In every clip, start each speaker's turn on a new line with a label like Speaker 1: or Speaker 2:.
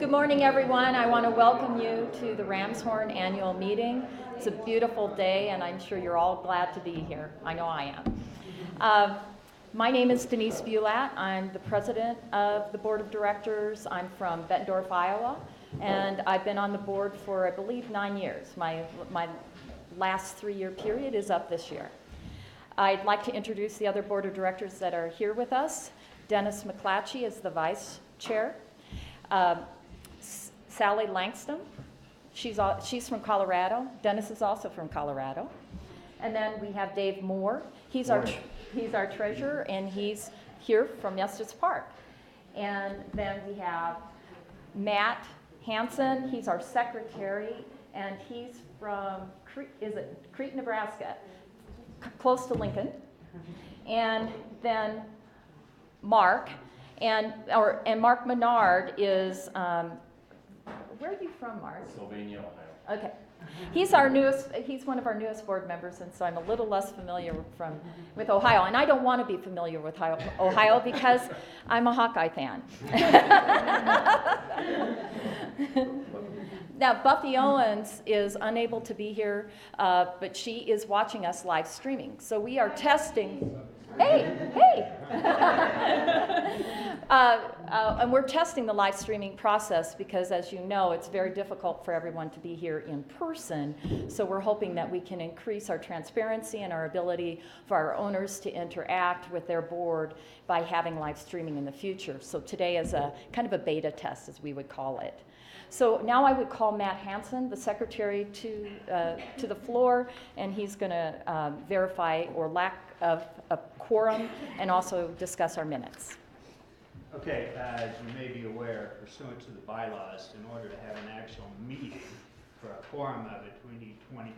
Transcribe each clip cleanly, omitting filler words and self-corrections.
Speaker 1: Good morning, everyone. I want to welcome you to the Ramshorn annual meeting. It's a beautiful day, and I'm sure you're all glad to be here. I know I am. My name is Denise Bulat. I'm the president of the board of directors. I'm from Bettendorf, Iowa, and I've been on the board for, I believe, 9 years. My last 3-year period is up this year. I'd like to introduce the other board of directors that are here with us. Dennis McClatchy is the vice chair. Sally Langston, she's from Colorado. Dennis is also from Colorado. And then we have Dave Moore. He's our treasurer, and he's here from Estes Park. And then we have Matt Hansen. He's our secretary, and he's from Crete, Nebraska, close to Lincoln. And then Mark, and Mark Menard is, where are you from, Mark?
Speaker 2: Sylvania, Ohio.
Speaker 1: Okay. He's one of our newest board members, and so I'm a little less familiar with Ohio. And I don't want to be familiar with Ohio because I'm a Hawkeye fan. Now, Buffy Owens is unable to be here, but she is watching us live streaming. So we are testing. Hey! And we're testing the live streaming process because, as you know, it's very difficult for everyone to be here in person. So we're hoping that we can increase our transparency and our ability for our owners to interact with their board by having live streaming in the future. So today is a kind of a beta test, as we would call it. So now I would call Matt Hansen, the secretary, to the floor, and he's going to verify or lack of a quorum and also discuss our minutes.
Speaker 3: Okay, as you may be aware, pursuant to the bylaws, in order to have an actual meeting, for a quorum of it, we need 20%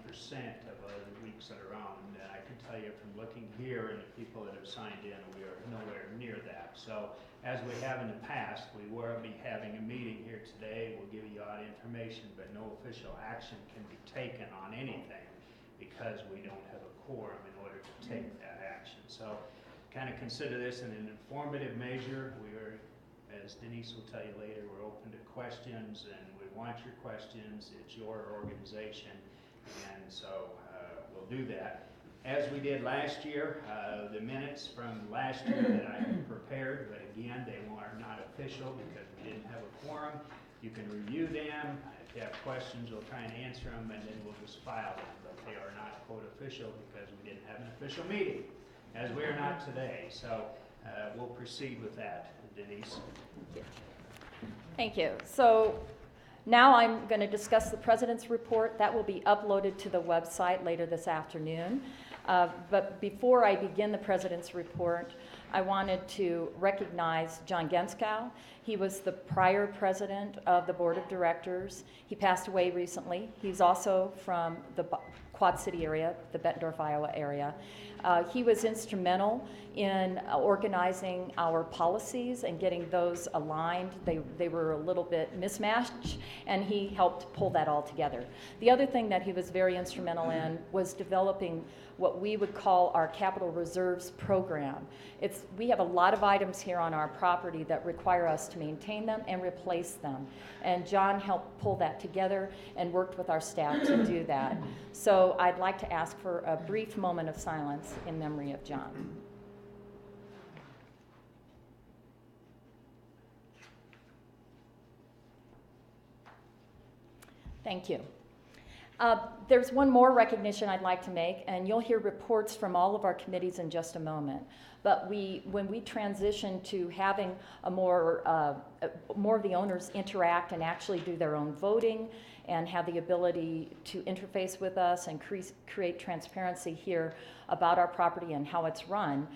Speaker 3: of the weeks that are on. And I can tell you from looking here and the people that have signed in, we are nowhere near that. So, as we have in the past, we will be having a meeting here today. We'll give you all the information, but no official action can be taken on anything because we don't have a quorum in order to take that action. So, kind of consider this an informative measure. We are, as Denise will tell you later, we're open to questions, and we want your questions. It's your organization, and so we'll do that. As we did last year, the minutes from last year that I prepared, but again, they are not official because we didn't have a quorum. You can review them. If you have questions, we'll try and answer them, and then we'll just file them. But they are not, quote, official because we didn't have an official meeting, as we are not today. So we'll proceed with that, Denise.
Speaker 1: Thank you. So now I'm going to discuss the President's report. That will be uploaded to the website later this afternoon. But before I begin the President's report, I wanted to recognize John Genskow. He was the prior president of the board of directors. He passed away recently. He's also from the Quad City area, the Bettendorf, Iowa area. He was instrumental in organizing our policies and getting those aligned. They were a little bit mismatched, and he helped pull that all together. The other thing that he was very instrumental in was developing what we would call our capital reserves program. We have a lot of items here on our property that require us to maintain them and replace them. And John helped pull that together and worked with our staff to do that. So I'd like to ask for a brief moment of silence in memory of John. Thank you. There's one more recognition I'd like to make, and you'll hear reports from all of our committees in just a moment. But when we transition to having more of the owners interact and actually do their own voting and have the ability to interface with us and create transparency here about our property and how it's run,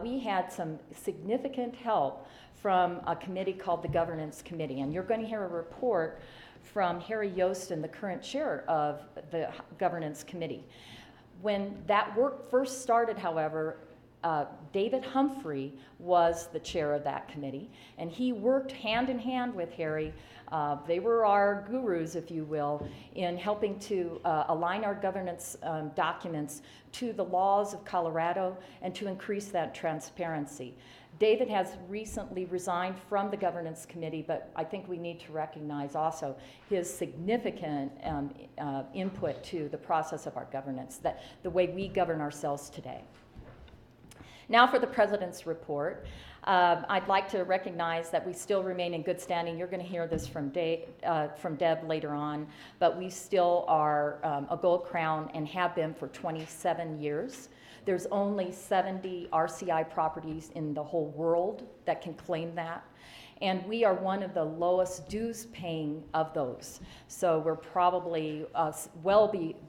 Speaker 1: we had some significant help from a committee called the Governance Committee. And you're going to hear a report from Harry Yosten, the current chair of the Governance Committee. When that work first started, however, David Humphrey was the chair of that committee, and he worked hand in hand with Harry. They were our gurus, if you will, in helping to align our governance documents to the laws of Colorado and to increase that transparency. David has recently resigned from the governance committee, but I think we need to recognize also his significant input to the process of our governance, that the way we govern ourselves today. Now for the President's report. I'd like to recognize that we still remain in good standing. You're going to hear this from Deb later on, but we still are a Gold Crown and have been for 27 years. There's only 70 RCI properties in the whole world that can claim that. And we are one of the lowest dues paying of those. So we're probably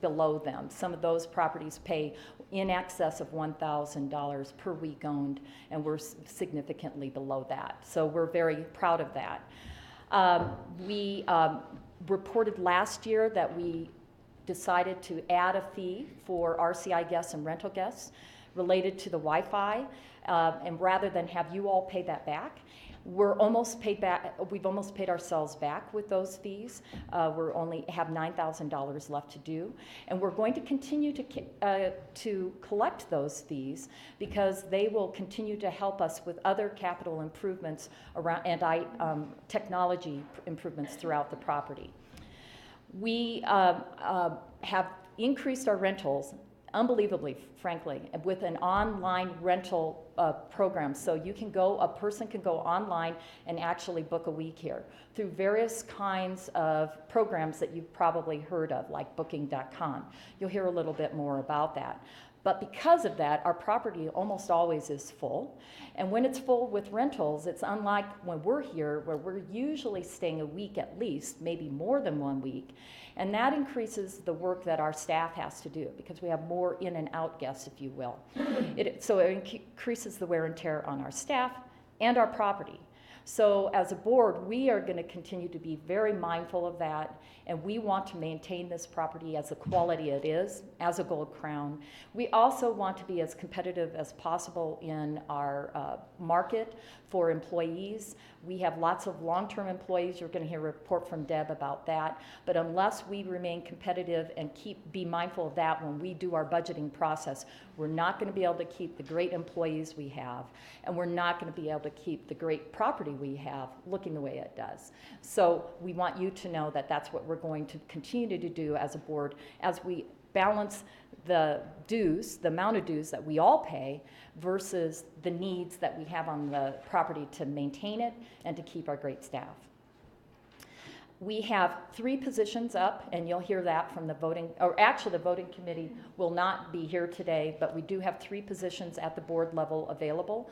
Speaker 1: below them. Some of those properties pay in excess of $1,000 per week owned, and we're significantly below that. So we're very proud of that. We reported last year that we decided to add a fee for RCI guests and rental guests related to the Wi-Fi, and rather than have you all pay that back, we've almost paid ourselves back with those fees. We only have $9,000 left to do, and we're going to continue to collect those fees because they will continue to help us with other capital improvements around and technology improvements throughout the property. We have increased our rentals unbelievably, frankly, with an online rental program. So a person can go online and actually book a week here through various kinds of programs that you've probably heard of, like booking.com. You'll hear a little bit more about that. But because of that, our property almost always is full. And when it's full with rentals, it's unlike when we're here, where we're usually staying a week at least, maybe more than 1 week. And that increases the work that our staff has to do because we have more in and out guests, if you will. So it increases the wear and tear on our staff and our property. So as a board, we are going to continue to be very mindful of that, and we want to maintain this property as the quality it is, as a Gold Crown. We also want to be as competitive as possible in our market for employees. We have lots of long-term employees. You're going to hear a report from Deb about that. But unless we remain competitive and be mindful of that when we do our budgeting process, we're not going to be able to keep the great employees we have, and we're not going to be able to keep the great property we have looking the way it does. So we want you to know that that's what we're going to continue to do as a board as we balance the dues, the amount of dues that we all pay versus the needs that we have on the property to maintain it and to keep our great staff. We have 3 positions up, and you'll hear that from the voting, or actually the voting committee will not be here today, but we do have 3 positions at the board level available.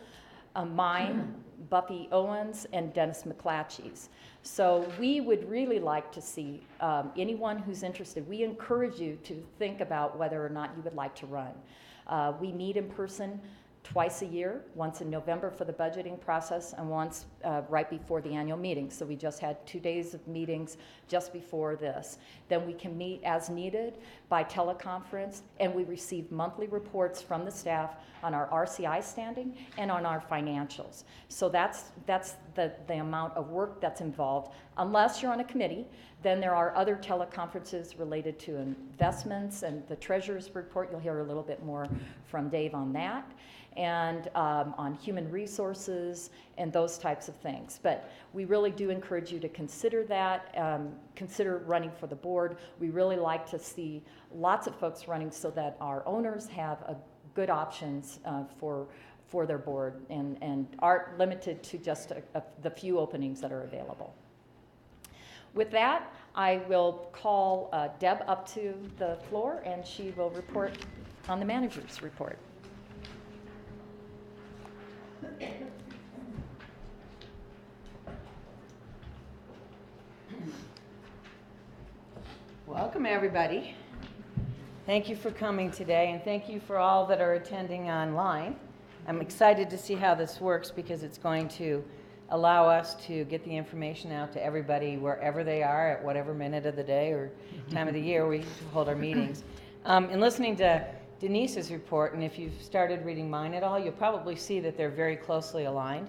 Speaker 1: Mine, Buffy Owens, and Dennis McClatchy's. So we would really like to see anyone who's interested. We encourage you to think about whether or not you would like to run. We meet in person twice a year, once in November for the budgeting process and once right before the annual meeting. So we just had 2 days of meetings just before this. Then we can meet as needed by teleconference, and we receive monthly reports from the staff on our RCI standing and on our financials. So that's the amount of work that's involved. Unless you're on a committee, then there are other teleconferences related to investments and the treasurer's report. You'll hear a little bit more from Dave on that, and on human resources and those types of things. But we really do encourage you to consider that, consider running for the board. We really like to see lots of folks running so that our owners have good options for their board and aren't limited to just the few openings that are available. With that, I will call Deb up to the floor, and she will report on the manager's report.
Speaker 2: Welcome, everybody. Thank you for coming today, and thank you for all that are attending online. I'm excited to see how this works because it's going to allow us to get the information out to everybody wherever they are at whatever minute of the day or time of the year we hold our meetings. In listening to Denise's report, and if you've started reading mine at all, you'll probably see that they're very closely aligned.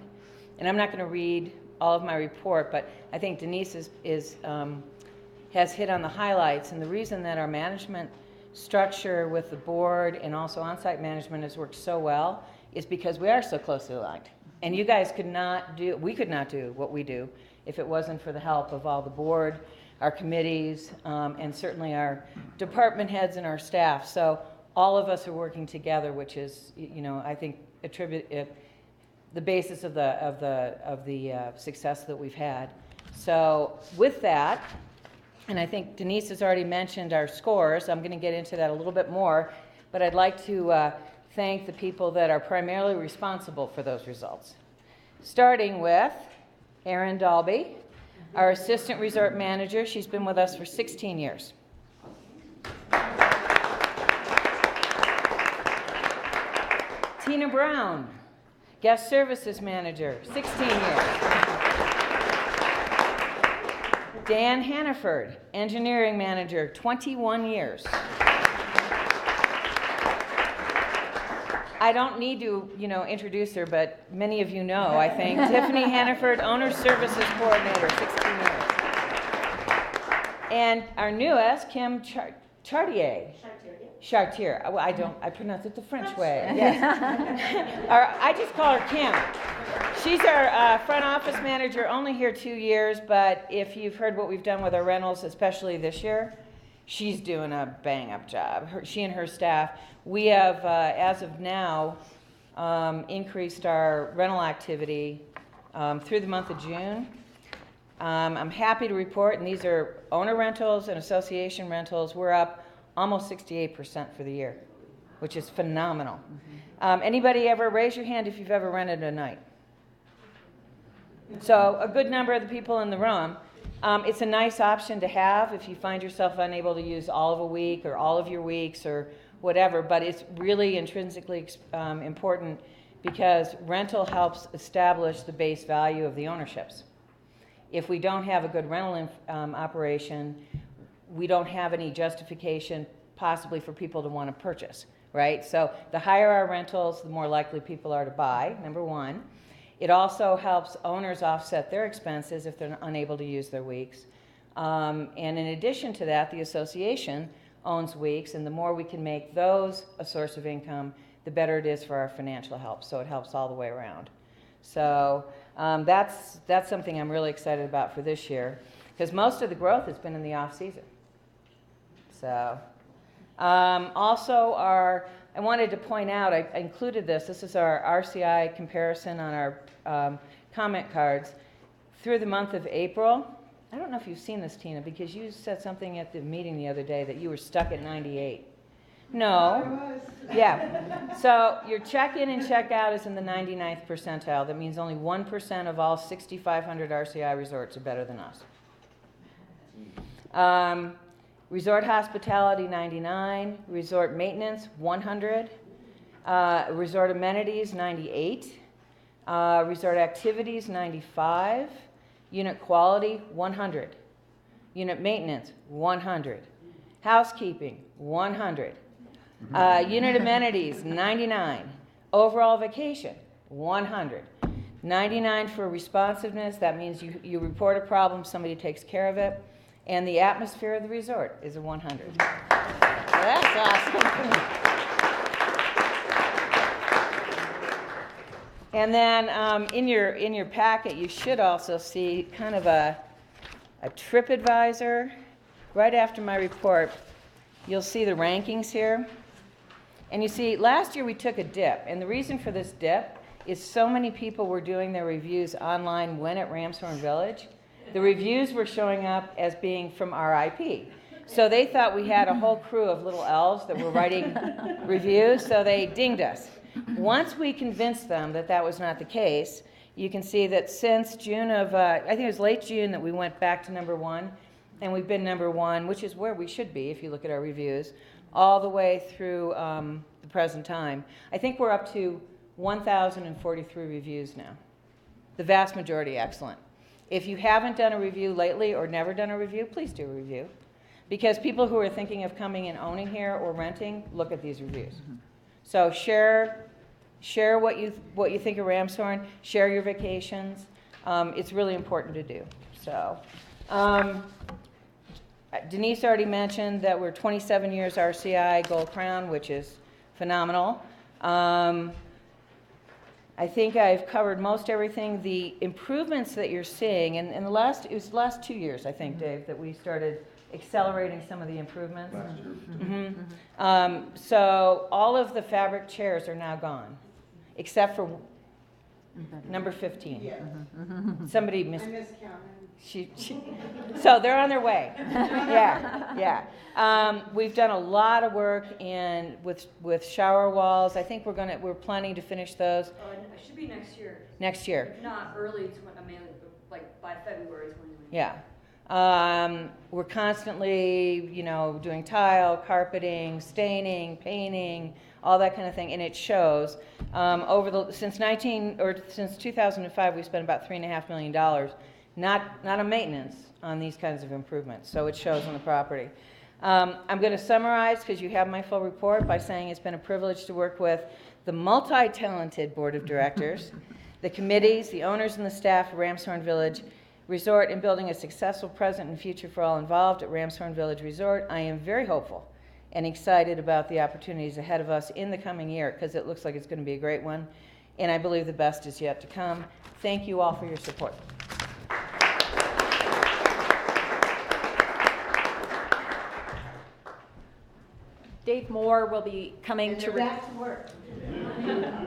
Speaker 2: And I'm not going to read all of my report, but I think Denise has hit on the highlights. And the reason that our management structure with the board and also on-site management has worked so well is because we are so closely aligned. And you guys we could not do what we do if it wasn't for the help of all the board, our committees, and certainly our department heads and our staff. So all of us are working together, which is, I think, the basis of the success that we've had. So with that, and I think Denise has already mentioned our scores. I'm going to get into that a little bit more, but I'd like to thank the people that are primarily responsible for those results. Starting with Erin Dalby, our Assistant Resort Manager. She's been with us for 16 years. Tina Brown, Guest Services Manager, 16 years. Dan Hannaford, Engineering Manager, 21 years. I don't need to, introduce her, but many of you know, I think. Tiffany Hannaford, Owner Services Coordinator, 16 years. And our newest, Kim Chartier. Chartier. Well, I pronounce it the French way. Yes. I just call her Kim. She's our front office manager, only here 2 years, but if you've heard what we've done with our rentals, especially this year, she's doing a bang-up job. She and her staff. We have, as of now, increased our rental activity through the month of June. I'm happy to report, and these are owner rentals and association rentals, we're up almost 68% for the year, which is phenomenal. Anybody ever, raise your hand if you've ever rented a night. So a good number of the people in the room. It's a nice option to have if you find yourself unable to use all of a week or all of your weeks or whatever, but it's really intrinsically important because rental helps establish the base value of the ownerships. If we don't have a good rental operation, we don't have any justification possibly for people to want to purchase, right? So the higher our rentals, the more likely people are to buy, number one. It also helps owners offset their expenses if they're unable to use their weeks. And in addition to that, the association owns weeks, and the more we can make those a source of income, the better it is for our financial health. So it helps all the way around. So that's something I'm really excited about for this year, because most of the growth has been in the off season. So also I wanted to point out, I included this. This is our RCI comparison on our comment cards through the month of April. I don't know if you've seen this, Tina, because you said something at the meeting the other day that you were stuck at 98. No. Yeah. So your check-in and check-out is in the 99th percentile. That means only 1% of all 6,500 RCI resorts are better than us. Resort hospitality, 99. Resort maintenance, 100. Resort amenities, 98. Resort activities, 95. Unit quality, 100. Unit maintenance, 100. Housekeeping, 100. Unit amenities, 99. Overall vacation, 100. 99 for responsiveness. That means you report a problem, somebody takes care of it. And the atmosphere of the resort is a 100. That's awesome. And then in your packet, you should also see kind of a TripAdvisor. Right after my report, you'll see the rankings here. And you see, last year we took a dip. And the reason for this dip is so many people were doing their reviews online when at Ramshorn Village. The reviews were showing up as being from RIP. So they thought we had a whole crew of little elves that were writing reviews, so they dinged us. Once we convinced them that that was not the case, you can see that since June of, I think it was late June that we went back to number 1, and we've been number 1, which is where we should be if you look at our reviews, all the way through the present time. I think we're up to 1,043 reviews now. The vast majority excellent. If you haven't done a review lately or never done a review, please do a review. Because people who are thinking of coming and owning here or renting, look at these reviews. So share what you think of Ramshorn, share your vacations. It's really important to do. So Denise already mentioned that we're 27 years RCI Gold Crown, which is phenomenal. I think I've covered most everything. The improvements that you're seeing, and it was the last 2 years, I think, Dave, that we started accelerating some of the improvements.
Speaker 4: Last year.
Speaker 2: So all of the fabric chairs are now gone, except for number 15.
Speaker 5: Yes.
Speaker 2: Somebody
Speaker 5: I
Speaker 2: missed.
Speaker 5: miscounted.
Speaker 2: So they're on their way. Yeah. We've done a lot of work with shower walls. I think we're planning to finish those
Speaker 6: It should be next year.
Speaker 2: next year.
Speaker 6: If not early, like by February 2020.
Speaker 2: Yeah. We're constantly, doing tile, carpeting, staining, painting, all that kind of thing, and it shows. Since 2005, we spent about $3.5 million, not on maintenance, on these kinds of improvements. So it shows on the property. I'm going to summarize, because you have my full report, by saying it's been a privilege to work with the multi-talented board of directors, the committees, the owners and the staff of Ramshorn Village Resort, in building a successful present and future for all involved at Ramshorn Village Resort. I am very hopeful and excited about the opportunities ahead of us in the coming year, because it looks like it's going to be a great one, and I believe the best is yet to come. Thank you all for your support.
Speaker 1: Dave Moore will be coming to.
Speaker 5: Back to work.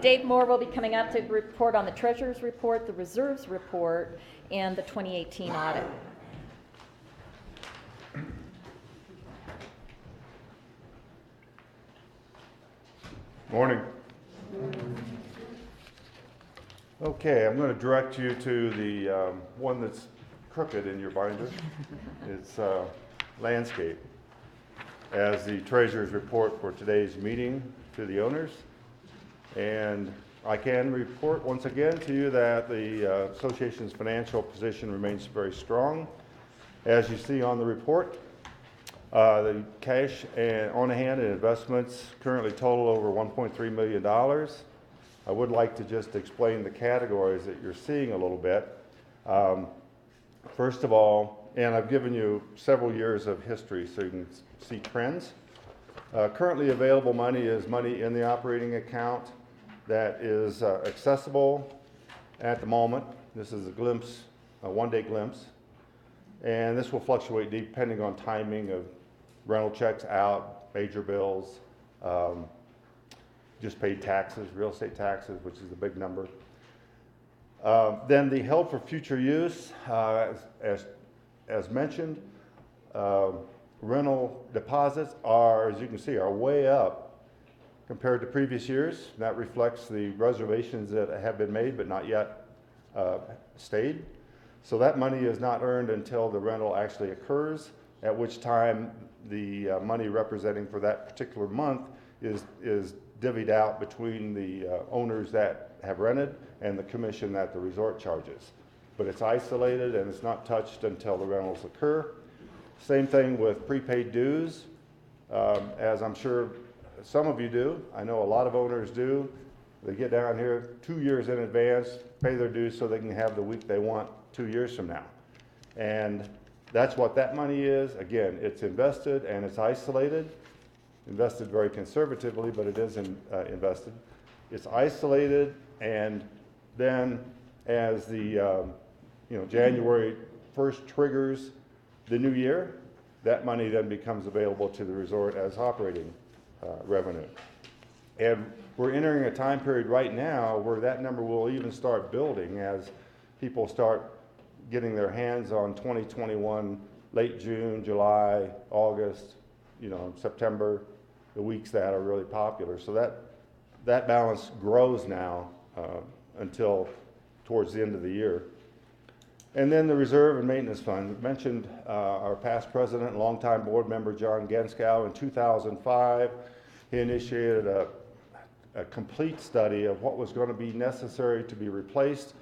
Speaker 1: Dave Moore will be coming up to report on the treasurer's report, the reserves report, and the 2018 audit.
Speaker 4: Morning. Okay, I'm going to direct you to the one that's crooked in your binder. It's landscape, as the treasurer's report for today's meeting to the owners. And I can report once again to you that the association's financial position remains very strong. As you see on the report, the cash on hand and investments currently total over $1.3 million. I would like to just explain the categories that you're seeing a little bit. First of all, and I've given you several years of history so you can see trends. Currently available money is money in the operating account that is accessible at the moment. This is a glimpse, a one-day glimpse. And this will fluctuate depending on timing of rental checks out, major bills, just paid taxes, real estate taxes, which is a big number. Then the held for future use, as mentioned, rental deposits are, as you can see, are way up compared to previous years. That reflects the reservations that have been made but not yet stayed. So that money is not earned until the rental actually occurs, at which time the money representing for that particular month is divvied out between the owners that have rented and the commission that the resort charges. But it's isolated and it's not touched until the rentals occur. Same thing with prepaid dues, as I'm sure some of you do. I know a lot of owners do. They get down here 2 years in advance, pay their dues so they can have the week they want 2 years from now. And that's what that money is. Again, it's invested and it's isolated, invested very conservatively, but it is invested. It's isolated, and then as the January 1st triggers the new year, that money then becomes available to the resort as operating revenue. And we're entering a time period right now where that number will even start building as people start getting their hands on 2021, late June, July, August, September, the weeks that are really popular. So that balance grows now until towards the end of the year. And then the reserve and maintenance fund. We mentioned our past president and longtime board member, John Genskow, in 2005. He initiated a complete study of what was going to be necessary to be replaced,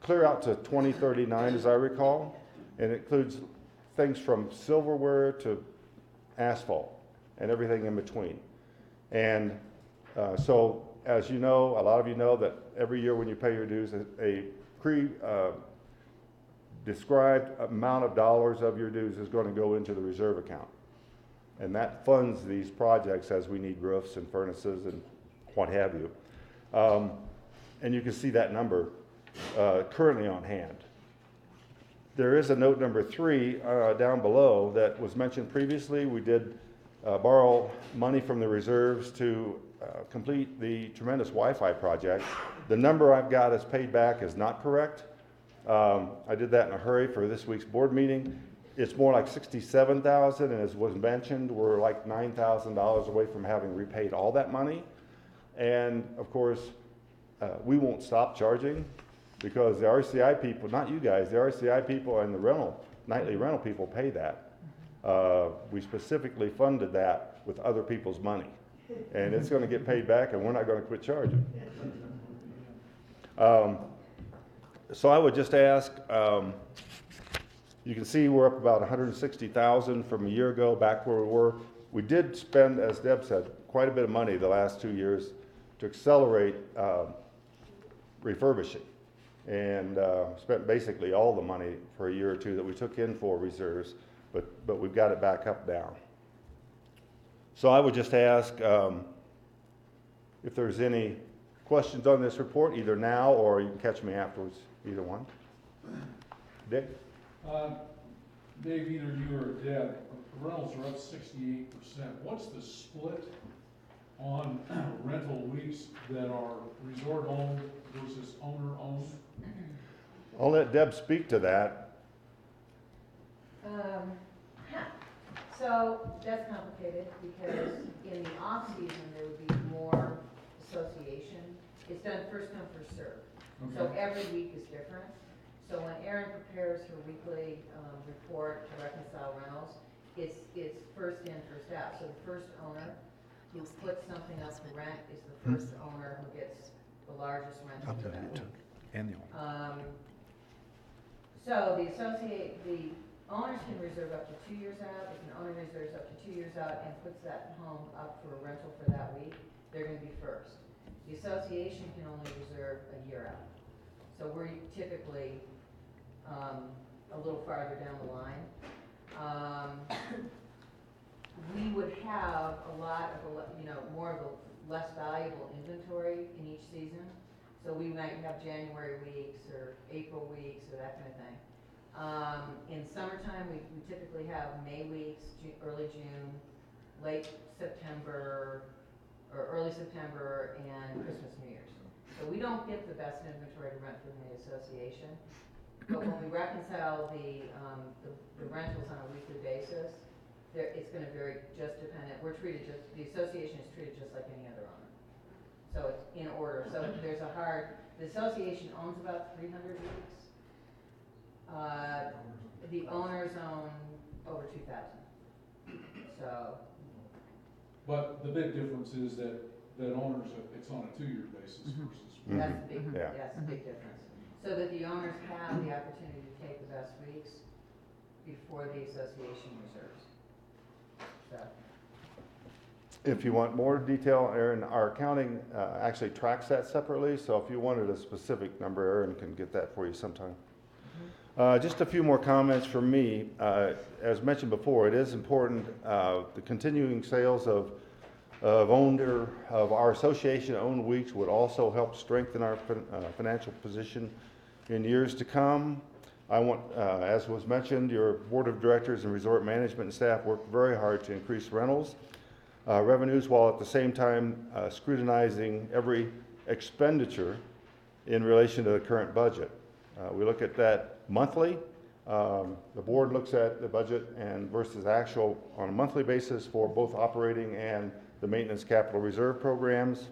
Speaker 4: clear out to 2039, as I recall, and it includes things from silverware to asphalt and everything in between. And so, as you know, a lot of you know that every year when you pay your dues, a described amount of dollars of your dues is going to go into the reserve account. And that funds these projects as we need roofs and furnaces and what have you. and you can see that number currently on hand. There is a note number 3 down below that was mentioned previously. We did borrow money from the reserves to complete the tremendous Wi-Fi project. The number I've got as paid back is not correct. I did that in a hurry for this week's board meeting. It's more like $67,000, and as was mentioned, we're like $9,000 away from having repaid all that money. And of course, we won't stop charging because the RCI people, not you guys, the RCI people and the nightly rental people pay that. We specifically funded that with other people's money. And it's going to get paid back, and we're not going to quit charging. So I would just ask, you can see we're up about $160,000 from a year ago, back where we were. We did spend, as Deb said, quite a bit of money the last 2 years to accelerate refurbishing, and spent basically all the money for a year or two that we took in for reserves, but we've got it back up now. So I would just ask if there's any questions on this report, either now or you can catch me afterwards, either one. Dick?
Speaker 7: Dave, either you or Deb, rentals are up 68%. What's the split on rental weeks that are resort owned versus owner owned?
Speaker 4: I'll let Deb speak to that.
Speaker 2: So that's complicated because in the off season there would be more association. It's done first come, first served. So every week is different. So when Erin prepares her weekly report to reconcile rentals, it's first in, first out. So the first owner who puts something up for rent is the first owner who gets the largest rental for that week. So the owners can reserve up to 2 years out. If an owner reserves up to 2 years out and puts that home up for a rental for that week, they're going to be first. The association can only reserve a year out. So we're typically a little farther down the line. We would have a lot of, more of a less valuable inventory in each season. So we might have January weeks or April weeks or that kind of thing. In summertime, we typically have May weeks, early June, late September, or early September, and Christmas, New Year's. So we don't get the best inventory to rent from the association. But when we reconcile the rentals on a weekly basis, it's going to vary just dependent. The association is treated just like any other owner. So it's in order. So the association owns about 300 weeks. The owners own over 2,000. So.
Speaker 7: But the big difference is that owners, it's on a 2-year basis versus.
Speaker 2: That's the big difference. So that the owners have the opportunity to take the best weeks before the association reserves. So.
Speaker 4: If you want more detail, Erin, our accounting actually tracks that separately, so if you wanted a specific number, Erin can get that for you sometime. Just a few more comments from me. As mentioned before, it is important, the continuing sales of our association-owned weeks would also help strengthen our financial position in years to come. I want, as was mentioned, your board of directors and resort management and staff worked very hard to increase rentals revenues while at the same time scrutinizing every expenditure in relation to the current budget. We look at that monthly. The board looks at the budget and versus actual on a monthly basis for both operating and the maintenance capital reserve programs.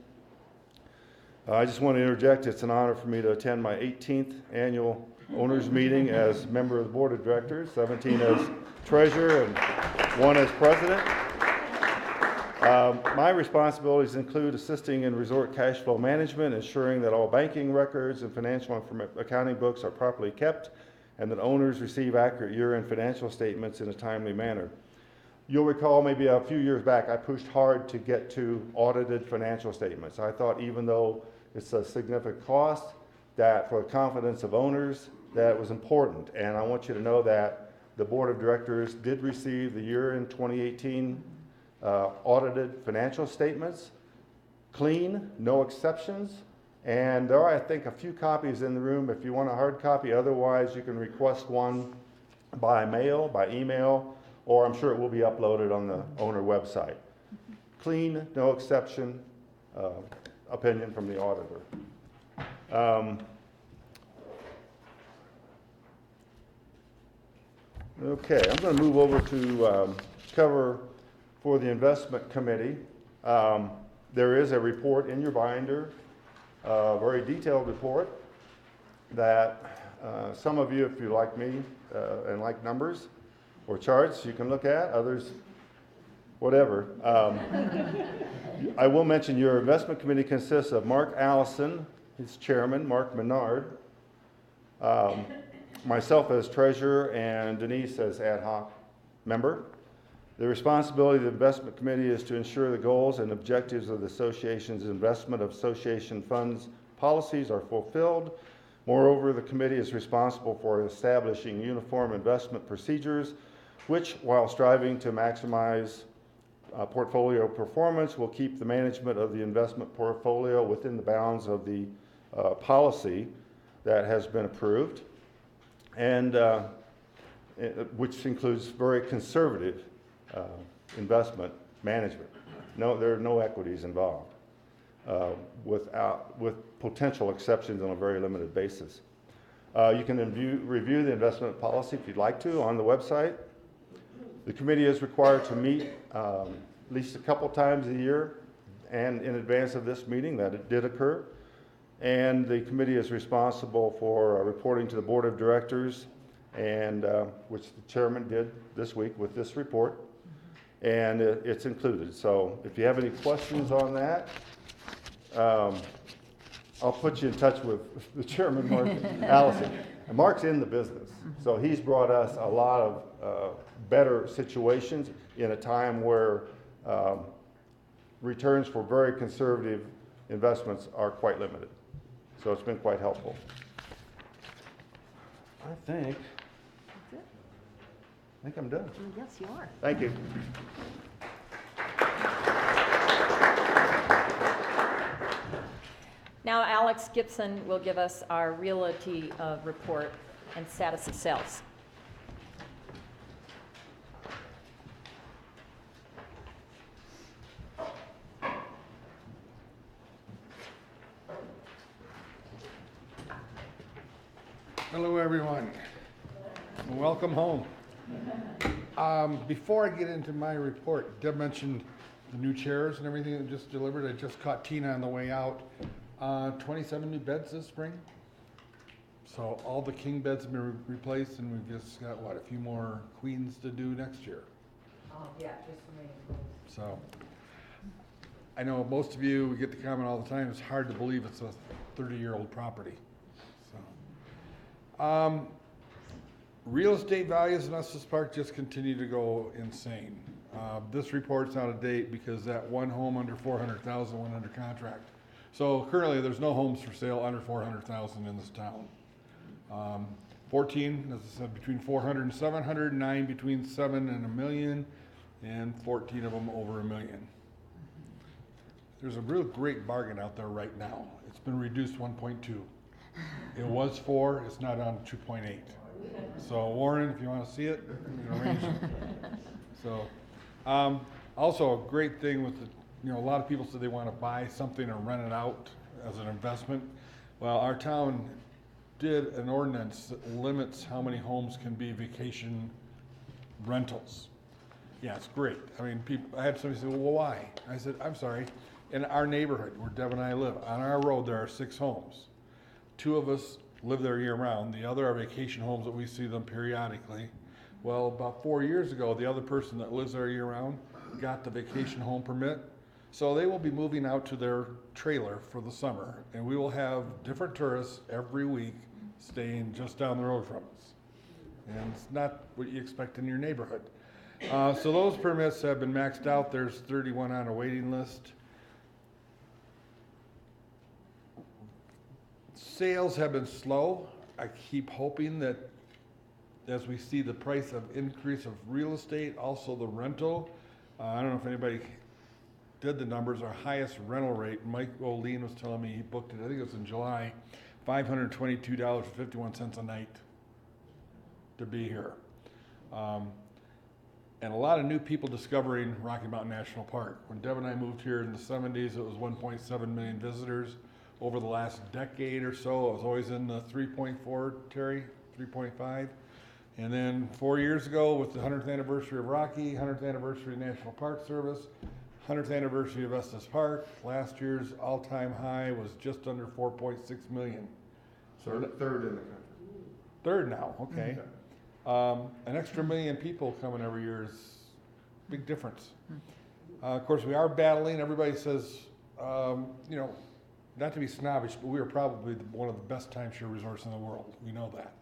Speaker 4: I just want to interject, it's an honor for me to attend my 18th annual owners meeting as member of the board of directors, 17 as treasurer and 1 as president. My responsibilities include assisting in resort cash flow management, ensuring that all banking records and financial accounting books are properly kept, and that owners receive accurate year-end financial statements in a timely manner. You'll recall maybe a few years back, I pushed hard to get to audited financial statements. I thought even though it's a significant cost, that for the confidence of owners, that was important. And I want you to know that the board of directors did receive the year-end 2018 audited financial statements, clean, no exceptions, And there are, I think, a few copies in the room if you want a hard copy. Otherwise, you can request one by mail, by email, or I'm sure it will be uploaded on the owner website. Clean, no exception, opinion from the auditor. Okay, I'm going to move over to cover for the investment committee. There is a report in your binder, a very detailed report that some of you, if you like me and like numbers or charts, you can look at. Others, whatever. I will mention your investment committee consists of Mark Allison, his chairman, Mark Menard, myself as treasurer, and Denise as ad hoc member. The responsibility of the investment committee is to ensure the goals and objectives of the association's investment of association funds policies are fulfilled. Moreover, the committee is responsible for establishing uniform investment procedures, which, while striving to maximize portfolio performance, will keep the management of the investment portfolio within the bounds of the policy that has been approved, and which includes very conservative investment management. No, there are no equities involved, with potential exceptions on a very limited basis. You can review the investment policy if you'd like to on the website. The committee is required to meet at least a couple times a year and in advance of this meeting that it did occur. And the committee is responsible for reporting to the board of directors, and which the chairman did this week with this report, and it's included. So if you have any questions on that, I'll put you in touch with the chairman, Mark Allison. And Mark's in the business, so he's brought us a lot of better situations in a time where returns for very conservative investments are quite limited. So it's been quite helpful. I think I'm done.
Speaker 5: Yes, you are.
Speaker 4: Thank you.
Speaker 1: Now Alex Gibson will give us our realty report and status of sales.
Speaker 8: Hello, everyone. Welcome home. Before I get into my report, Deb mentioned the new chairs and everything that just delivered. I just caught Tina on the way out. 27 new beds this spring. So all the king beds have been replaced, and we've just got, what, a few more queens to do next year.
Speaker 2: Oh, yeah, just so many.
Speaker 8: So I know most of you, we get the comment all the time, it's hard to believe it's a 30-year-old property. So, real estate values in Estes Park just continue to go insane. This report's out of date because that one home under 400,000 went under contract. So currently there's no homes for sale under 400,000 in this town. 14, as I said, between 400 and 700, 9 between 7 and $1 million, and 14 of them over $1 million. There's a real great bargain out there right now. It's been reduced 1.2. It was 4, it's not on 2.8. So Warren, if you want to see it, you can arrange it. So, also a great thing with the, a lot of people said they want to buy something or rent it out as an investment. Well, our town did an ordinance that limits how many homes can be vacation rentals. Yeah, it's great. I mean, I had somebody say, well, why? I said, I'm sorry. In our neighborhood where Deb and I live, on our road, there are 6 homes. 2 of us live there year round. The other are vacation homes that we see them periodically. Well, about 4 years ago, the other person that lives there year round got the vacation home permit. So they will be moving out to their trailer for the summer, and we will have different tourists every week staying just down the road from us. And it's not what you expect in your neighborhood. So those permits have been maxed out. There's 31 on a waiting list. Sales have been slow. I keep hoping that as we see the price of increase of real estate, also the rental. I don't know if anybody did the numbers, our highest rental rate, Mike O'Lean was telling me, he booked it, I think it was in July, $522.51 a night to be here. And a lot of new people discovering Rocky Mountain National Park. When Deb and I moved here in the 70s, it was 1.7 million visitors. Over the last decade or so, it was always in the 3.4, Terry, 3.5. And then 4 years ago, with the 100th anniversary of Rocky, 100th anniversary of National Park Service, 100th anniversary of Estes Park, last year's all-time high was just under 4.6 million.
Speaker 4: So third in the country.
Speaker 8: Third now, okay. An extra million people coming every year is a big difference. Of course, we are battling. Everybody says, you know, not to be snobbish, but we are probably one of the best timeshare resorts in the world. We know that.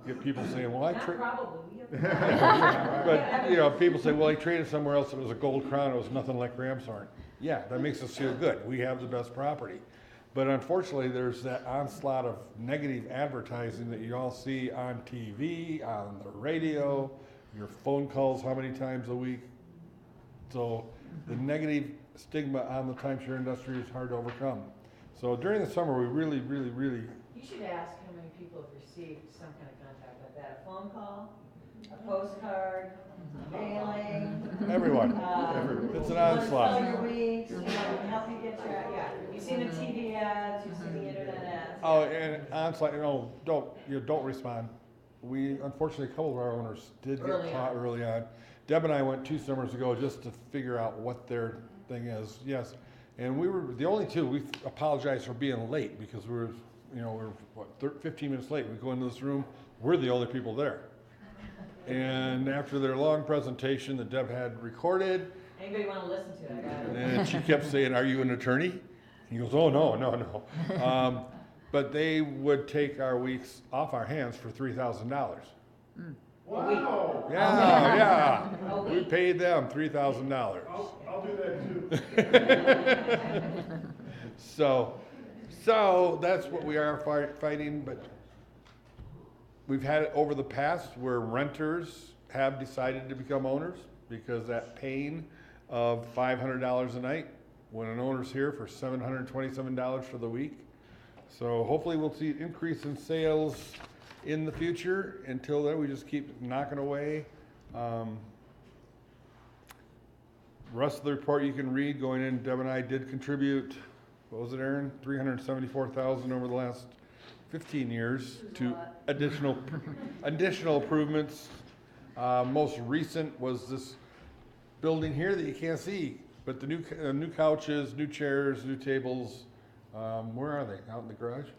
Speaker 8: Get people saying, well, I
Speaker 2: Not probably, we have.
Speaker 8: but you know, people say, well, I traded somewhere else. It was a gold crown. It was nothing like Ramshorn. Yeah, that makes us feel good. We have the best property. But unfortunately, there's that onslaught of negative advertising that you all see on TV, on the radio, your phone calls how many times a week. So the negative stigma on the timeshare industry is hard to overcome. So during the summer, we really
Speaker 2: You should ask how many people have received some kind of contact like that. A phone call, a postcard, mailing.
Speaker 8: everyone. It's an onslaught.
Speaker 2: Sell your weeks, you know, help you get your, yeah. You've seen the TV ads, you've seen the internet ads.
Speaker 8: Oh, and onslaught, you know, don't respond. We, unfortunately, a couple of our owners did get caught early on. Deb and I went 2 summers ago just to figure out what their thing is, yes. And we were the only two. We apologized for being late because we were, you know, we were 15 minutes late. We go into this room, we're the only people there. And after their long presentation that Deb had recorded,
Speaker 2: Anybody want to listen to it? I got it.
Speaker 8: and she kept saying, "Are you an attorney?" He goes, "Oh, no." But they would take our weeks off our hands for $3,000.
Speaker 7: Wow.
Speaker 8: Yeah.
Speaker 2: A
Speaker 8: We
Speaker 2: week.
Speaker 8: paid them $3,000.
Speaker 7: I'll do that too.
Speaker 8: So that's what we are fighting, but we've had it over the past where renters have decided to become owners because that pain of $500 a night when an owner's here for $727 for the week. So hopefully we'll see an increase in sales in the future. Until then, we just keep knocking away. Rest of the report you can read going in. Deb and I did contribute, what was it, Aaron? $374,000 over the last 15 years to additional improvements. Most recent was this building here that you can't see, but the new couches, new chairs, new tables. Where are they? Out in the garage?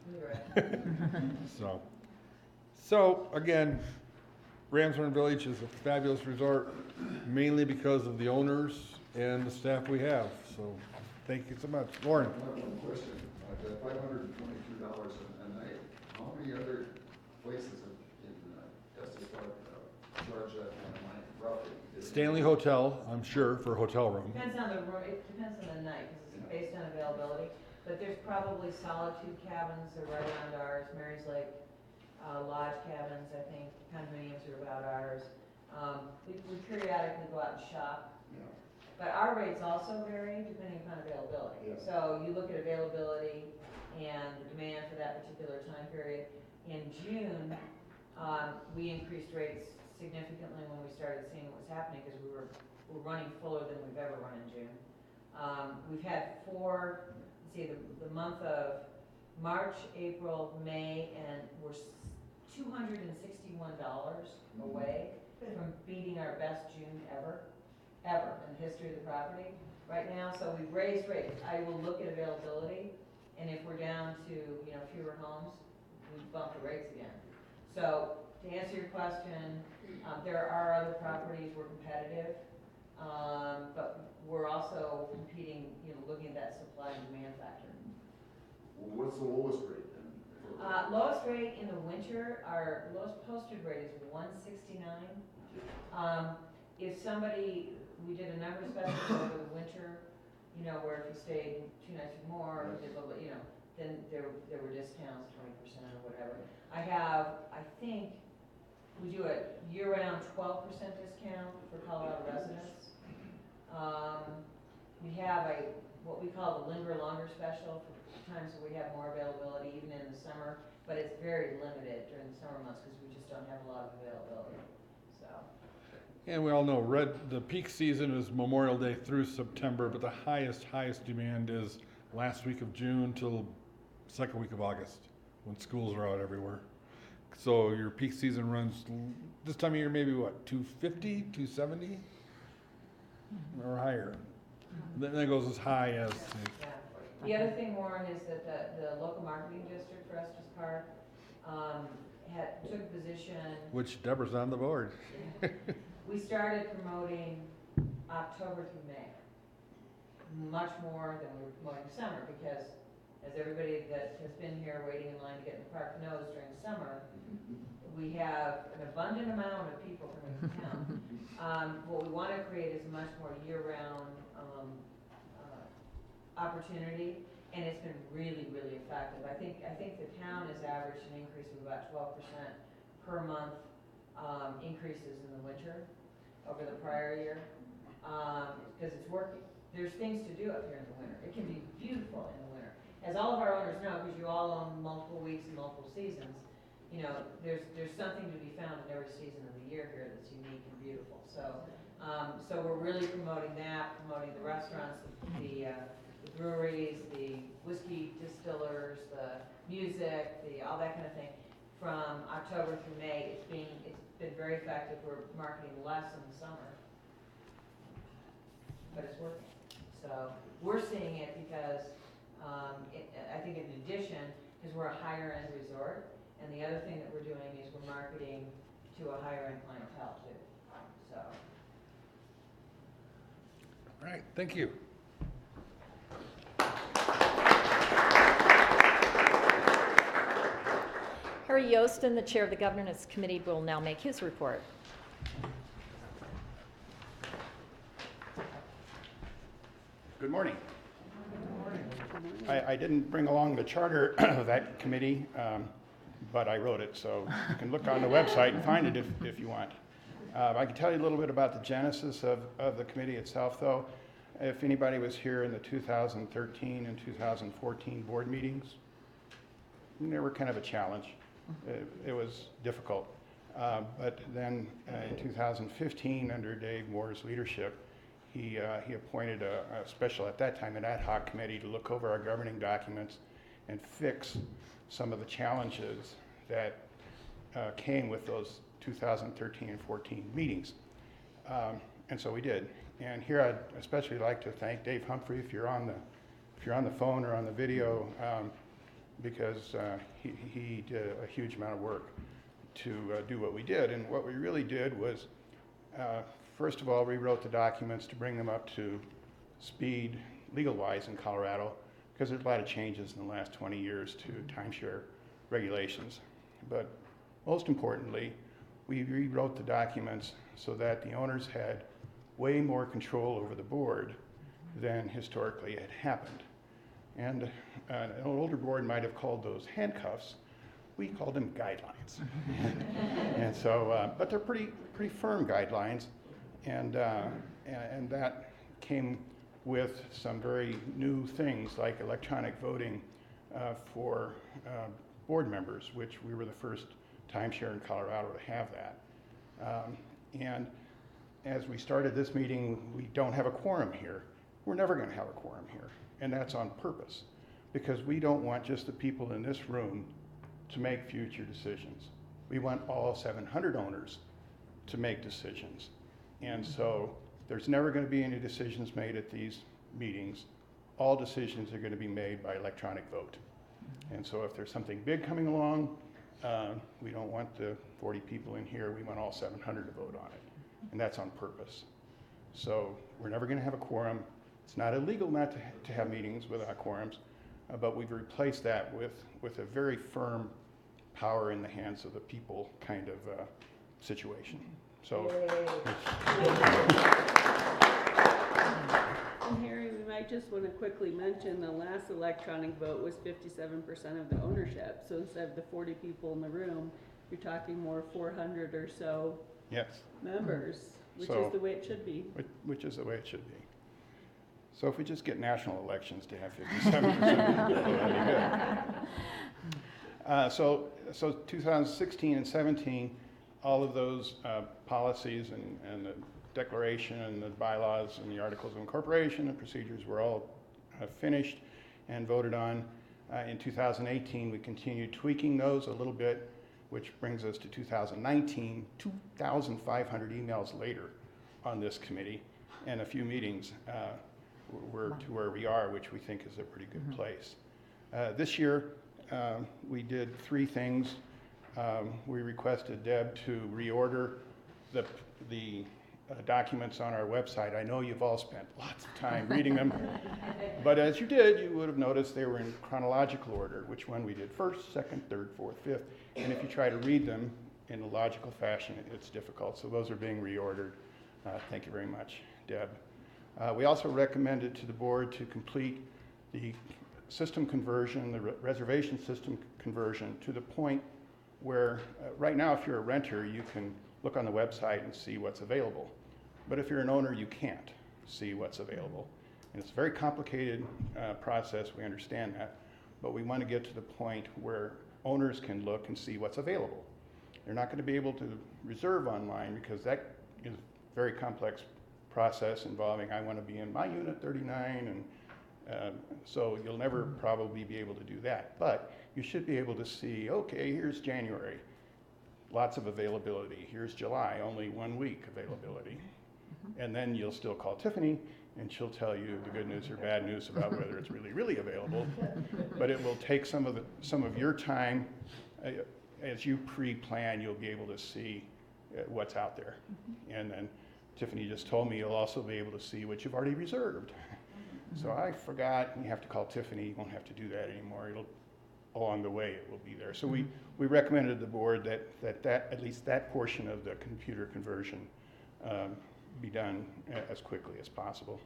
Speaker 8: So again, Ramshorn Village is a fabulous resort, mainly because of the owners and the staff we have. So thank you so much. Lauren?
Speaker 9: I have one question. At $522 a night, how many other places in Estes Park charge that kind of money roughly?
Speaker 8: Stanley Hotel, I'm sure, for a hotel room.
Speaker 2: Depends on it depends on the night, because it's based on availability. But there's probably Solitude cabins that are right around ours, Mary's Lake Lodge cabins, I think, condominiums are about ours. We periodically go out and shop.
Speaker 9: Yeah.
Speaker 2: But our rates also vary depending upon availability.
Speaker 9: Yeah.
Speaker 2: So you look at availability and the demand for that particular time period. In June, we increased rates significantly when we started seeing what was happening because we're running fuller than we've ever run in June. We've had the month of March, April, May, and we're $261 away from beating our best June ever in the history of the property right now. So we've raised rates. I will look at availability, and if we're down to fewer homes, we bump the rates again. So to answer your question, there are other properties we're competitive, but we're also competing, looking at that supply and demand factor.
Speaker 9: What's the lowest rate then?
Speaker 2: Lowest rate in the winter, our lowest posted rate is $169. If somebody, we did a number of specials over the winter, where if you stayed 2 nights or more, then there were discounts, 20% or whatever. I think we do a year-round 12% discount for Colorado residents. We have what we call the linger longer special for times where we have more availability, even in the summer, but it's very limited during the summer months because we just don't have a lot of availability, so.
Speaker 8: And we all know the peak season is Memorial Day through September, but the highest demand is last week of June till second week of August, when schools are out everywhere. So your peak season runs this time of year maybe what, 250, 270 or higher. Then it goes as high as
Speaker 2: Yeah. The other thing, Warren, is that the local marketing district for Estes Park took a position.
Speaker 8: which Deborah's on the board.
Speaker 2: We started promoting October through May, much more than we were promoting summer, because as everybody that has been here waiting in line to get in the park knows, during the summer, we have an abundant amount of people coming to town. What we want to create is a much more year-round opportunity, and it's been really, really effective. I think the town has averaged an increase of about 12% per month increases in the winter over the prior year, because it's working. There's things to do up here in the winter. It can be beautiful in the winter. As all of our owners know, because you all own multiple weeks and multiple seasons, you know, there's something to be found in every season of the year here that's unique and beautiful. So, so we're really promoting that, promoting the restaurants, the breweries, the whiskey distillers, the music, all that kind of thing. From October through May, it's been very effective. We're marketing less in the summer, but it's working. So we're seeing it because I think in addition, because we're a higher end resort, and the other thing that we're doing is we're marketing to a higher end clientele too. So.
Speaker 8: All right, thank you.
Speaker 1: Harry Yostin, the chair of the governance committee, will now make his report.
Speaker 10: Good morning. I didn't bring along the charter of that committee, but I wrote it, so you can look on the website and find it if you want. I can tell you a little bit about the genesis of the committee itself, though. If anybody was here in the 2013 and 2014 board meetings, they were kind of a challenge. It was difficult. But then in 2015, under Dave Moore's leadership, he appointed a special, at that time, an ad hoc committee to look over our governing documents and fix some of the challenges that came with those 2013 and 14 meetings. And so we did. And here I'd especially like to thank Dave Humphrey, if you're on the phone or on the video, because he did a huge amount of work to do what we did. And what we really did was, first of all, rewrote the documents to bring them up to speed legal-wise in Colorado, because there's a lot of changes in the last 20 years to timeshare regulations. But most importantly, we rewrote the documents so that the owners had way more control over the board than historically had happened. And an older board might have called those handcuffs. We called them guidelines. And so, but they're pretty firm guidelines. And that came with some very new things like electronic voting for board members, which we were the first timeshare in Colorado to have that. And as we started this meeting, we don't have a quorum here. We're never going to have a quorum here, and that's on purpose, because we don't want just the people in this room to make future decisions. We want all 700 owners to make decisions. And so there's never going to be any decisions made at these meetings. All decisions are going to be made by electronic vote. And so if there's something big coming along, we don't want the 40 people in here. We want all 700 to vote on it. And that's on purpose. So we're never going to have a quorum. It's not illegal not to have meetings without quorums, but we've replaced that with a very firm power in the hands of the people kind of situation. So.
Speaker 5: And Harry, we might just want to quickly mention the last electronic vote was 57% of the ownership. So instead of the 40 people in the room, you're talking more 400 or so
Speaker 10: Yes.
Speaker 5: members, which
Speaker 10: So-
Speaker 5: is the way it should be.
Speaker 10: Which is the way it should be. So if we just get national elections to have 57%, that'd be good. So 2016 and 17, all of those policies and the declaration and the bylaws and the articles of incorporation and procedures were all finished and voted on. In 2018, we continued tweaking those a little bit, which brings us to 2019, 2,500 emails later on this committee, and a few meetings. We're to where we are, which we think is a pretty good place. This year, we did 3 things. We requested Deb to reorder the documents on our website. I know you've all spent lots of time reading them, but as you did, you would have noticed they were in chronological order, which one we did first, second, third, fourth, fifth, and if you try to read them in a logical fashion, it's difficult. So those are being reordered. Thank you very much, Deb. We also recommended to the board to complete the system conversion, the reservation system conversion, to the point where right now, if you're a renter, you can look on the website and see what's available. But if you're an owner, you can't see what's available. And it's a very complicated process, we understand that, but we want to get to the point where owners can look and see what's available. They're not going to be able to reserve online because that is a very complex process involving, I want to be in my unit 39, and so you'll never probably be able to do that. But you should be able to see, okay, here's January, lots of availability. Here's July, only 1 week availability. And then you'll still call Tiffany, and she'll tell you the good news or bad news about whether it's really, really available. But it will take some of your time. As you pre-plan, you'll be able to see what's out there. And then Tiffany just told me you'll also be able to see what you've already reserved. So I forgot, and you have to call Tiffany. You won't have to do that anymore. Along the way, it will be there. So we recommended to the board that at least that portion of the computer conversion be done as quickly as possible.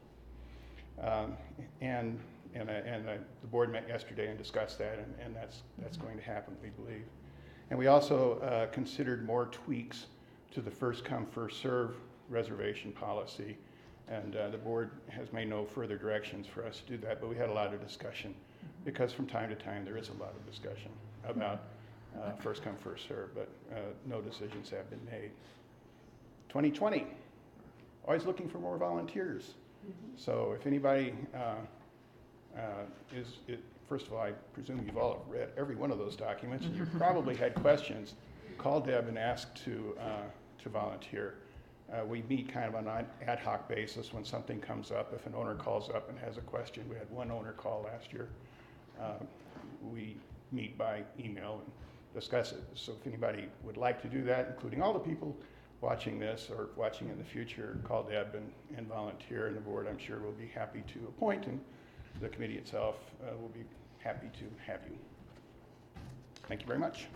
Speaker 10: And the board met yesterday and discussed that, and that's going to happen, we believe. And we also considered more tweaks to the first come, first serve reservation policy. And the board has made no further directions for us to do that, but we had a lot of discussion because from time to time there is a lot of discussion about first come, first serve, but no decisions have been made. 2020, always looking for more volunteers. So if anybody first of all, I presume you've all read every one of those documents, and you've probably had questions. Call Deb and ask to volunteer. We meet kind of on an ad hoc basis when something comes up. If an owner calls up and has a question, we had one owner call last year. We meet by email and discuss it. So if anybody would like to do that, including all the people watching this or watching in the future, call Deb and volunteer, and the board, I'm sure, will be happy to appoint, and the committee itself will be happy to have you. Thank you very much.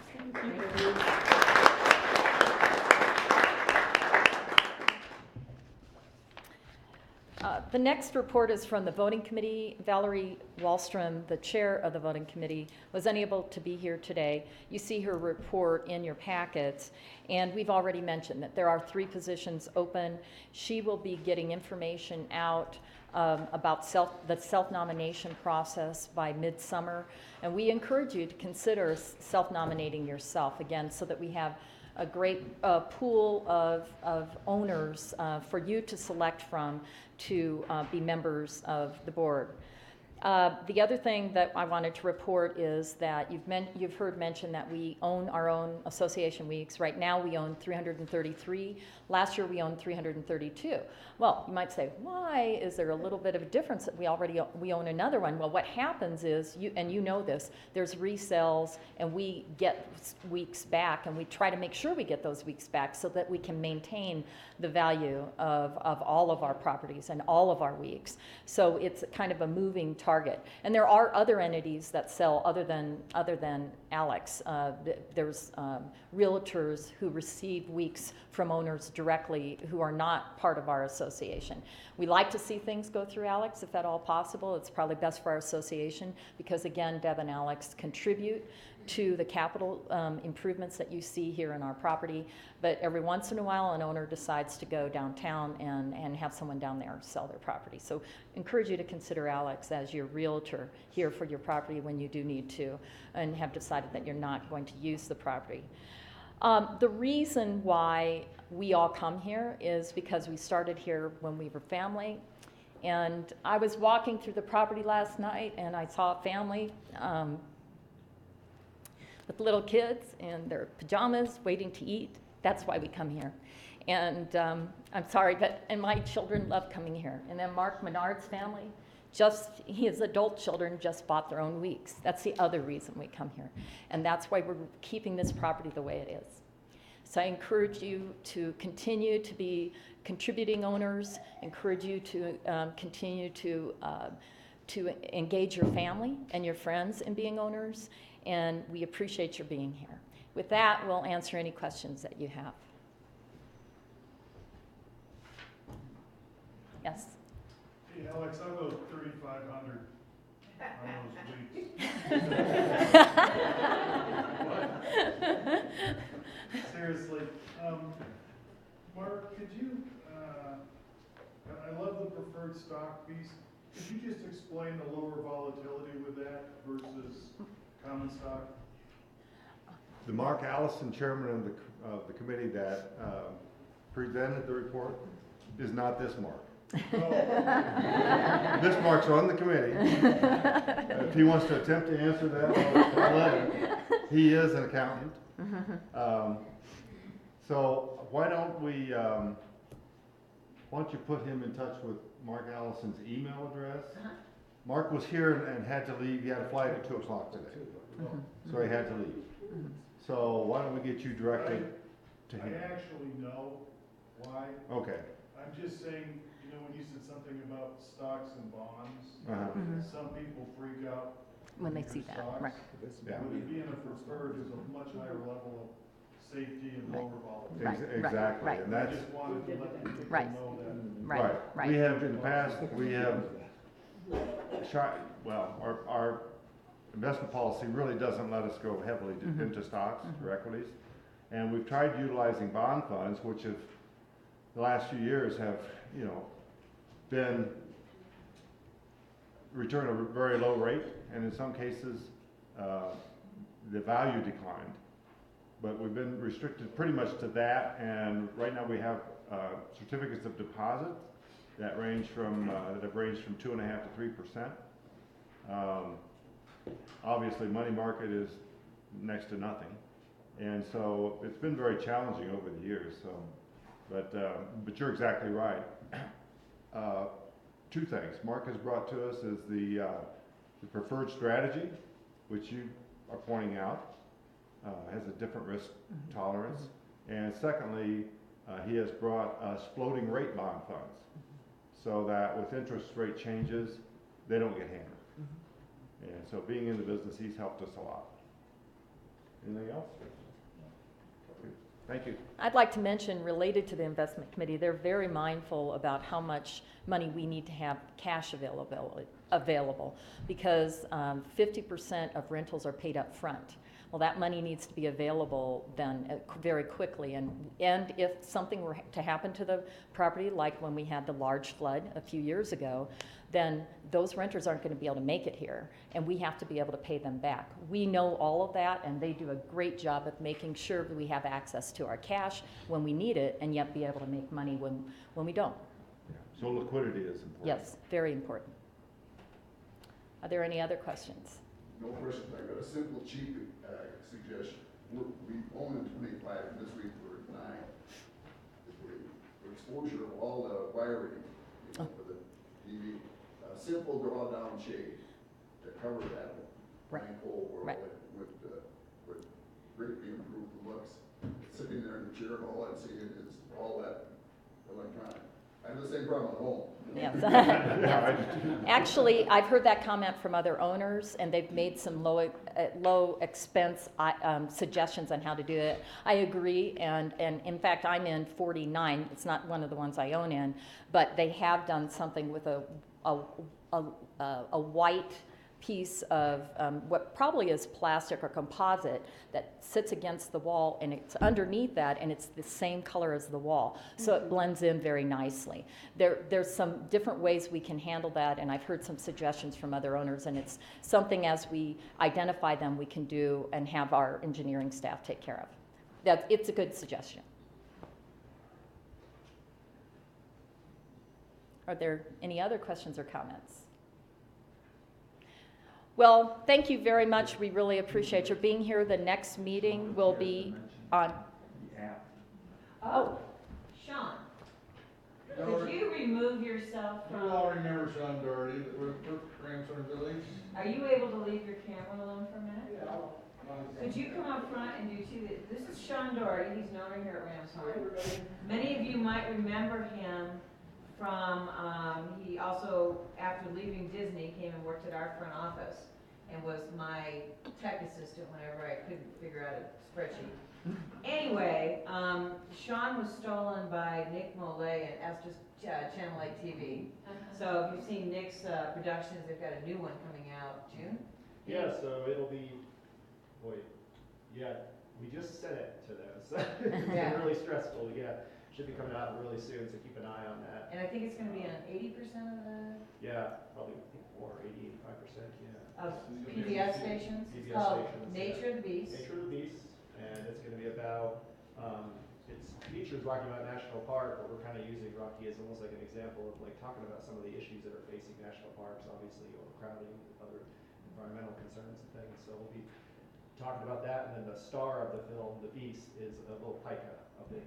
Speaker 1: The next report is from the voting committee. Valerie Wallstrom, the chair of the voting committee, was unable to be here today. You see her report in your packets, and we've already mentioned that there are 3 positions open. She will be getting information out about the self-nomination process by midsummer, and we encourage you to consider self-nominating yourself again, so that we have a great pool of owners for you to select from to be members of the board. The other thing that I wanted to report is that you've heard mention that we own our own association weeks. Right now we own 333. Last year we owned 332. Well, you might say, why is there a little bit of a difference that we own another one? Well, what happens is, you know this, there's resales, and we get weeks back, and we try to make sure we get those weeks back so that we can maintain the value of all of our properties and all of our weeks. So it's kind of a moving target. And there are other entities that sell other than Alex. There's realtors who receive weeks from owners directly who are not part of our association. We like to see things go through Alex if at all possible. It's probably best for our association because, again, Deb and Alex contribute to the capital improvements that you see here in our property. But every once in a while, an owner decides to go downtown and have someone down there sell their property. So encourage you to consider Alex as your realtor here for your property when you do need to, and have decided that you're not going to use the property. The reason why we all come here is because we started here when we were family. And I was walking through the property last night and I saw a family with little kids in their pajamas waiting to eat. That's why we come here. And I'm sorry, and my children love coming here. And then Mark Menard's family, his adult children just bought their own weeks. That's the other reason we come here. And that's why we're keeping this property the way it is. So I encourage you to continue to be contributing owners, encourage you to continue to engage your family and your friends in being owners, and we appreciate your being here. With that, we'll answer any questions that you have. Yes?
Speaker 7: Hey, Alex, I vote 3,500 on those weeks. Seriously. Mark, could you, I love the preferred stock piece. Could you just explain the lower volatility with that versus common stock?
Speaker 4: The Mark Allison, chairman of the committee that presented the report, is not this Mark. This Mark's on the committee. If he wants to attempt to answer that, I'll let him. He is an accountant. So why don't you put him in touch with Mark Allison's email address? Mark was here and had to leave. He had a flight at 2 o'clock today, so he had to leave. So why don't we get you directed to him?
Speaker 7: I actually know why.
Speaker 4: Okay.
Speaker 7: I'm just saying, when you said something about stocks and bonds, some people freak out
Speaker 1: When they see that,
Speaker 7: stocks.
Speaker 1: right.
Speaker 4: Yeah.
Speaker 7: But being a preferred is a much higher level of safety and lower volatility.
Speaker 1: Right,
Speaker 4: Exactly,
Speaker 1: right.
Speaker 4: and
Speaker 7: I
Speaker 4: that's
Speaker 7: just wanted to let people
Speaker 1: Right.
Speaker 7: know that.
Speaker 1: Right.
Speaker 4: We have in the past, our investment policy really doesn't let us go heavily into stocks or equities. And we've tried utilizing bond funds, which have, the last few years have, been return a very low rate, and in some cases, the value declined. But we've been restricted pretty much to that, and right now we have certificates of deposit that range from that have ranged from 2.5% to 3%. Obviously, money market is next to nothing, and so it's been very challenging over the years. So, but you're exactly right. 2 things Mark has brought to us is the preferred strategy, which you are pointing out. Has a different risk tolerance. And secondly, he has brought us floating rate bond funds so that with interest rate changes, they don't get hammered. And so being in the business, he's helped us a lot. Anything else? Thank you.
Speaker 1: I'd like to mention, related to the investment committee, they're very mindful about how much money we need to have cash available because 50% of rentals are paid up front. Well, that money needs to be available then very quickly. And if something were to happen to the property, like when we had the large flood a few years ago, then those renters aren't going to be able to make it here, and we have to be able to pay them back. We know all of that, and they do a great job of making sure that we have access to our cash when we need it, and yet be able to make money when we don't.
Speaker 4: Yeah. So liquidity is important.
Speaker 1: Yes, very important. Are there any other questions?
Speaker 9: No question. I got a simple, cheap suggestion. We own in 25, and this week we're at 9. For exposure of all the wiring for the TV, simple drawdown shade to cover that
Speaker 1: Right.
Speaker 9: blank hole where
Speaker 1: Right.
Speaker 9: it would greatly improve the looks. Sitting there in the chair and all that, seeing it is all that electronic. I have the same problem at home.
Speaker 1: Yes. Yes. Actually, I've heard that comment from other owners, and they've made some low expense suggestions on how to do it. I agree, and in fact, I'm in 49. It's not one of the ones I own in, but they have done something with a white piece of what probably is plastic or composite that sits against the wall, and it's underneath that, and it's the same color as the wall. So it blends in very nicely. There's some different ways we can handle that, and I've heard some suggestions from other owners, and it's something as we identify them we can do and have our engineering staff take care of. It's a good suggestion. Are there any other questions or comments? Well, thank you very much. We really appreciate your being here. The next meeting will be on.
Speaker 2: Oh, Sean, could you remove yourself
Speaker 8: You
Speaker 2: from,
Speaker 8: all remember Sean Doherty, that we're Ramshorn Village?
Speaker 2: are you able to leave your camera alone for a minute? Could you come up front and do two? This is Sean Doherty, he's an owner here at Ramshorn. Many of you might remember him from, he also, after leaving Disney, came and worked at our front office and was my tech assistant whenever I couldn't figure out a spreadsheet. Anyway, Sean was stolen by Nick Molay at Estes Channel 8 TV. So if you've seen Nick's productions, they've got a new one coming out June.
Speaker 11: Yeah, so it'll be, we just sent it to them, so it's
Speaker 2: Yeah.
Speaker 11: been really stressful, should be coming out really soon, so keep an eye on that.
Speaker 2: And I think it's gonna be on 80% of the,
Speaker 11: Yeah, probably more, 80-85%, yeah.
Speaker 2: of PBS stations. It's
Speaker 11: PBS
Speaker 2: called
Speaker 11: stations,
Speaker 2: Nature of the Beast.
Speaker 11: Nature of the Beast, and it's gonna be about, it features Rocky Mountain National Park, but we're kind of using Rocky as almost like an example of like talking about some of the issues that are facing national parks, obviously overcrowding, other environmental concerns and things, so we'll be talking about that, and then the star of the film, The Beast, is a little pica, a big.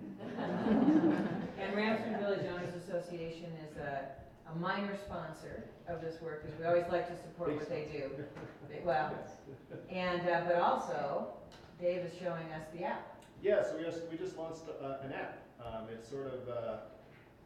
Speaker 2: And Ramsden Village Owners Association is a minor sponsor of this work, because we always like to support what they do. Well, and, but also, Dave is showing us the app.
Speaker 11: Yeah, so we just launched an app. It's sort of,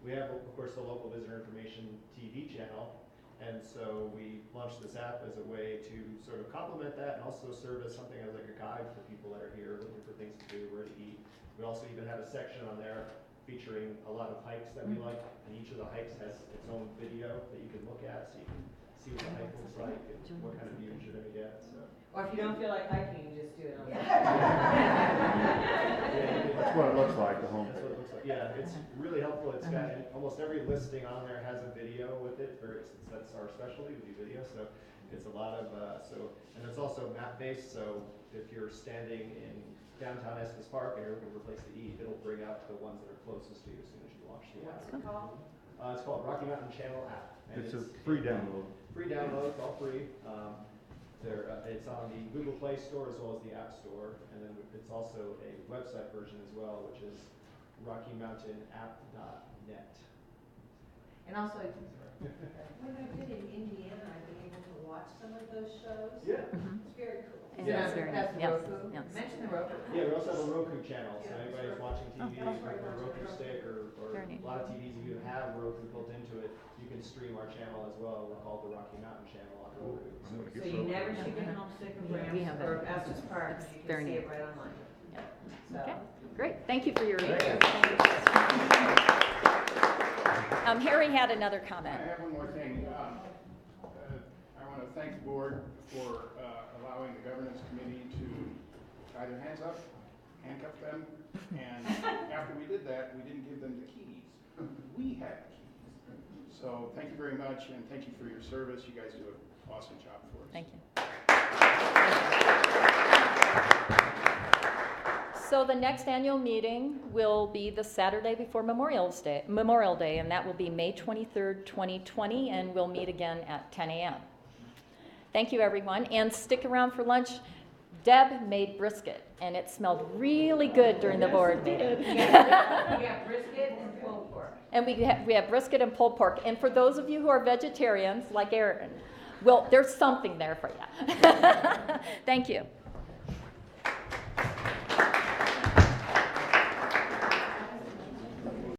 Speaker 11: we have, of course, the local visitor information TV channel, and so we launched this app as a way to sort of complement that and also serve as something as like a guide for people that are here looking for things to do, where to eat. We also even have a section on there featuring a lot of hikes that we like, and each of the hikes has its own video that you can look at, so you can see what the hike looks like and what kind of views you're gonna get, so.
Speaker 2: Or if you don't feel like hiking, you just do it on the
Speaker 4: That's what it looks like, the home.
Speaker 11: That's what it looks like. Yeah, it's really helpful. It's got almost every listing on there has a video with it. That's our specialty, we do video. So it's a lot of and it's also map based. So if you're standing in downtown Estes Park and you're looking for a place to eat, it'll bring up the ones that are closest to you as soon as you launch the app.
Speaker 6: What's it called?
Speaker 11: It's called Rocky Mountain Channel app. And
Speaker 4: It's a free download.
Speaker 11: Free download, it's all free. It's on the Google Play Store as well as the App Store, and then it's also a website version as well, which is RockyMountainApp.net.
Speaker 2: And also,
Speaker 12: When I did in Indiana, I've been able to watch some of those shows.
Speaker 11: Yeah.
Speaker 12: It's very cool.
Speaker 1: And
Speaker 11: Yeah.
Speaker 1: it's very
Speaker 2: that's
Speaker 1: nice. Yes,
Speaker 2: Roku.
Speaker 1: yes.
Speaker 2: Mention the Roku.
Speaker 11: Yeah, we also have a Roku channel, so
Speaker 12: Yeah,
Speaker 11: anybody who's
Speaker 12: sure.
Speaker 11: watching TV
Speaker 1: Oh,
Speaker 11: with a Roku stick or
Speaker 1: Very neat.
Speaker 11: a lot of TVs if you have Roku built into it, you can stream our channel as well. We're called the Rocky Mountain Channel on Roku.
Speaker 4: I'm gonna
Speaker 2: So
Speaker 4: get
Speaker 2: you
Speaker 4: Roku.
Speaker 2: never should get homesick of
Speaker 1: Yeah, we have
Speaker 2: Rams or
Speaker 1: it.
Speaker 2: Estes Park,
Speaker 1: It's
Speaker 2: you
Speaker 1: very
Speaker 2: can see
Speaker 1: neat.
Speaker 2: it right online.
Speaker 1: Yeah.
Speaker 2: So,
Speaker 1: Okay, great. Thank you for your
Speaker 2: Thank you.
Speaker 1: Harry had another
Speaker 10: I
Speaker 1: comment.
Speaker 10: have one more thing. I want to thank the board for allowing the governance committee to tie their hands up, handcuff them, and after we did that, we didn't give them the keys. We had the keys. So thank you very much, and thank you for your service. You guys do an awesome job for us.
Speaker 1: Thank you. So the next annual meeting will be the Saturday before Memorial Day, and that will be May 23rd, 2020, and we'll meet again at 10 a.m. Thank you, everyone, and stick around for lunch. Deb made brisket, and it smelled really good during the board meeting.
Speaker 2: We got brisket and pulled pork.
Speaker 1: And we have brisket and pulled pork. And for those of you who are vegetarians, like Aaron, well, there's something there for you. Thank you.